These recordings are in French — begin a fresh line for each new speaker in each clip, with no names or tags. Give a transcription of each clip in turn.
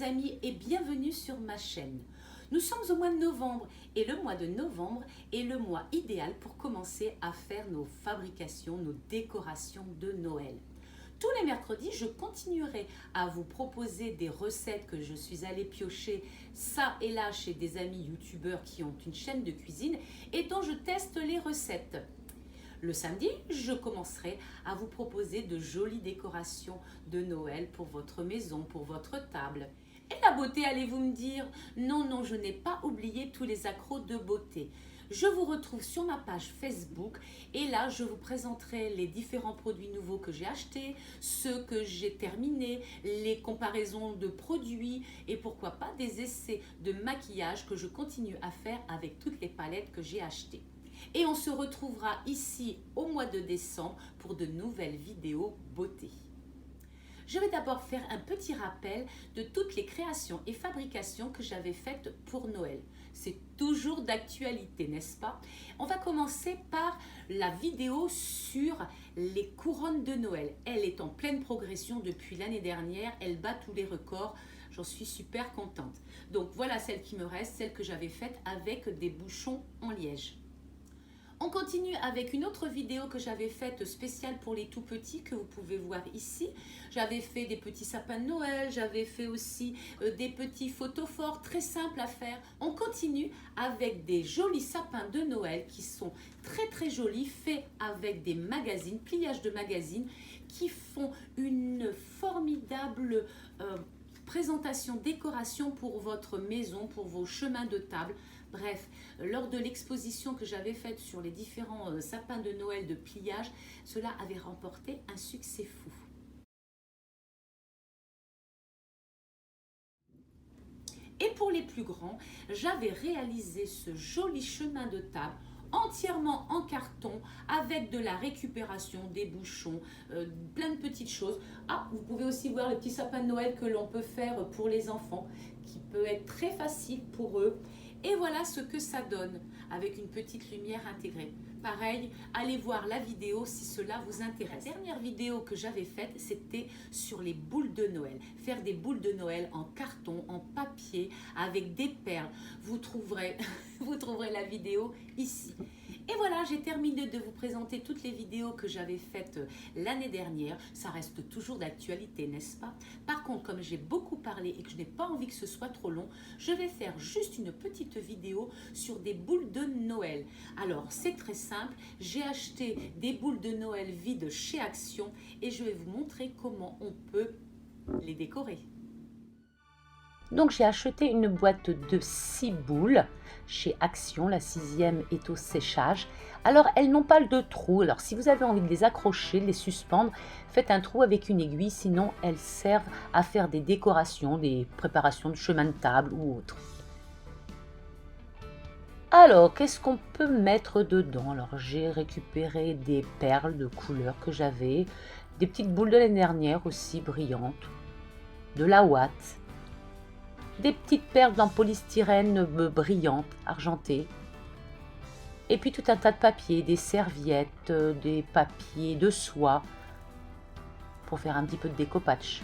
mes amis et bienvenue sur ma chaîne. Nous sommes au mois de novembre et le mois de novembre est le mois idéal pour commencer à faire nos fabrications, nos décorations de Noël. Tous les mercredis, je continuerai à vous proposer des recettes que je suis allée piocher ça et là chez des amis youtubeurs qui ont une chaîne de cuisine et dont je teste les recettes. Le samedi, je commencerai à vous proposer de jolies décorations de Noël pour votre maison, pour votre table. Et la beauté, allez-vous me dire? Non, je n'ai pas oublié tous les accros de beauté. Je vous retrouve sur ma page Facebook et là, je vous présenterai les différents produits nouveaux que j'ai achetés, ceux que j'ai terminés, les comparaisons de produits et pourquoi pas des essais de maquillage que je continue à faire avec toutes les palettes que j'ai achetées. Et on se retrouvera ici au mois de décembre pour de nouvelles vidéos beauté. Je vais d'abord faire un petit rappel de toutes les créations et fabrications que j'avais faites pour Noël. C'est toujours d'actualité, n'est-ce pas? On va commencer par la vidéo sur les couronnes de Noël. Elle est en pleine progression depuis l'année dernière, elle bat tous les records. J'en suis super contente. Donc voilà celle qui me reste, celle que j'avais faite avec des bouchons en liège. On continue avec une autre vidéo que j'avais faite spéciale pour les tout petits que vous pouvez voir ici. J'avais fait des petits sapins de Noël, j'avais fait aussi des petits photophores très simples à faire. On continue avec des jolis sapins de Noël qui sont très jolis, faits avec des magazines, pliages de magazines qui font une formidable présentation, décoration pour votre maison, pour vos chemins de table. Bref, lors de l'exposition que j'avais faite sur les différents sapins de Noël de pliage, cela avait remporté un succès fou. Et pour les plus grands, j'avais réalisé ce joli chemin de table entièrement en carton avec de la récupération, des bouchons, plein de petites choses. Ah, vous pouvez aussi voir le petit sapin de Noël que l'on peut faire pour les enfants, qui peut être très facile pour eux. Et voilà ce que ça donne avec une petite lumière intégrée. Pareil, allez voir la vidéo si cela vous intéresse. La dernière vidéo que j'avais faite, c'était sur les boules de Noël. Faire des boules de Noël en carton, en papier, avec des perles. Vous trouverez la vidéo ici. Et voilà, j'ai terminé de vous présenter toutes les vidéos que j'avais faites l'année dernière. Ça reste toujours d'actualité, n'est-ce pas? Par contre, comme j'ai beaucoup parlé et que je n'ai pas envie que ce soit trop long, je vais faire juste une petite vidéo sur des boules de Noël. Alors, c'est très simple. J'ai acheté des boules de Noël vides chez Action et je vais vous montrer comment on peut les décorer. Donc j'ai acheté une boîte de 6 boules chez Action, la 6e est au séchage. Alors elles n'ont pas de trou, alors si vous avez envie de les accrocher, de les suspendre, faites un trou avec une aiguille, sinon elles servent à faire des décorations, des préparations de chemin de table ou autre. Alors qu'est-ce qu'on peut mettre dedans? Alors j'ai récupéré des perles de couleur que j'avais, des petites boules de l'année dernière aussi brillantes, de la ouate, des petites perles en polystyrène brillantes, argentées. Et puis tout un tas de papiers, des serviettes, des papiers de soie pour faire un petit peu de découpage.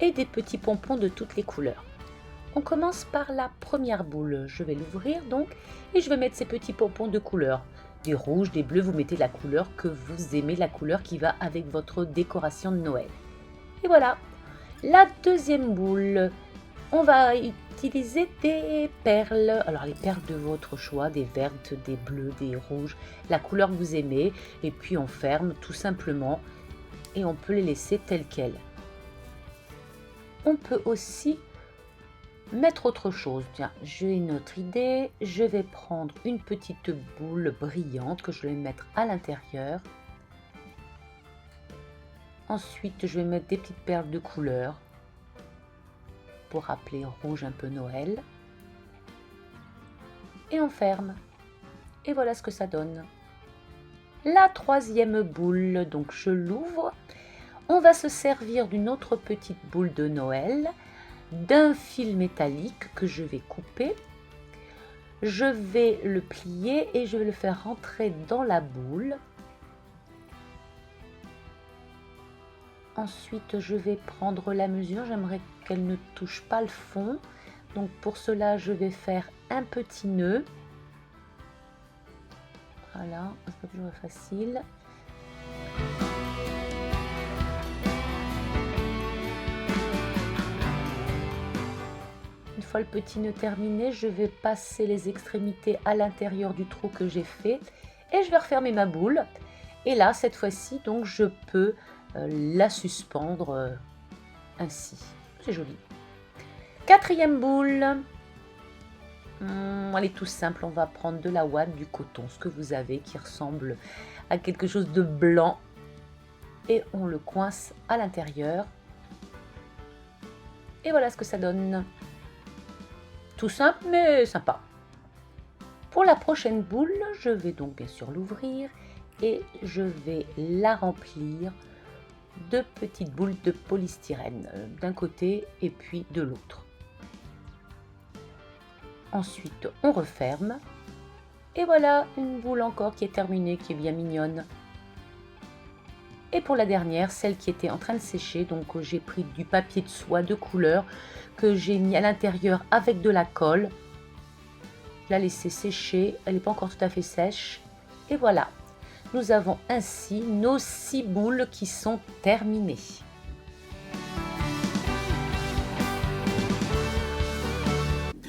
Et des petits pompons de toutes les couleurs. On commence par la première boule. Je vais l'ouvrir donc et je vais mettre ces petits pompons de couleur. Des rouges, des bleus, vous mettez la couleur que vous aimez, la couleur qui va avec votre décoration de Noël. Et voilà. La deuxième boule, on va utiliser des perles. Alors les perles de votre choix, des vertes, des bleues, des rouges, la couleur que vous aimez. Et puis on ferme tout simplement et on peut les laisser telles quelles. On peut aussi mettre autre chose. Tiens, j'ai une autre idée. Je vais prendre une petite boule brillante que je vais mettre à l'intérieur. Ensuite, je vais mettre des petites perles de couleur pour rappeler rouge un peu Noël. Et on ferme. Et voilà ce que ça donne. La troisième boule, donc je l'ouvre. On va se servir d'une autre petite boule de Noël, d'un fil métallique que je vais couper. Je vais le plier et je vais le faire rentrer dans la boule.
Ensuite, je vais prendre la mesure. J'aimerais qu'elle ne touche pas le fond. Donc pour cela, je vais faire un petit nœud. Voilà, c'est pas toujours facile. Une fois le petit nœud terminé, je vais passer les extrémités à l'intérieur du trou que j'ai fait et je vais refermer ma boule. Et là, cette fois-ci, donc je peux la suspendre ainsi. C'est joli. Quatrième boule. Elle est tout simple. On va prendre de la ouate, du coton, ce que vous avez qui ressemble à quelque chose de blanc. Et on le coince à l'intérieur. Et voilà ce que ça donne. Tout simple mais sympa. Pour la prochaine boule, je vais donc bien sûr l'ouvrir et je vais la remplir de petites boules de polystyrène d'un côté et puis de l'autre. Ensuite, on referme et voilà une boule encore qui est terminée, qui est bien mignonne. Et pour la dernière, celle qui était en train de sécher, donc j'ai pris du papier de soie de couleur que j'ai mis à l'intérieur avec de la colle. Je l'ai laissée sécher, elle n'est pas encore tout à fait sèche. Et voilà, nous avons ainsi nos 6 boules qui sont terminées.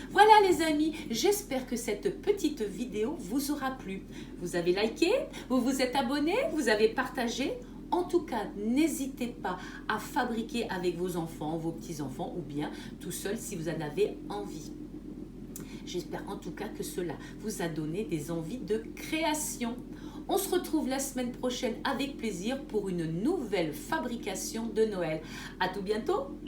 Voilà les amis, j'espère que cette petite vidéo vous aura plu. Vous avez liké, vous vous êtes abonné, vous avez partagé. En tout cas, n'hésitez pas à fabriquer avec vos enfants, vos petits-enfants ou bien tout seul si vous en avez envie. J'espère en tout cas que cela vous a donné des envies de création. On se retrouve la semaine prochaine avec plaisir pour une nouvelle fabrication de Noël. À tout bientôt!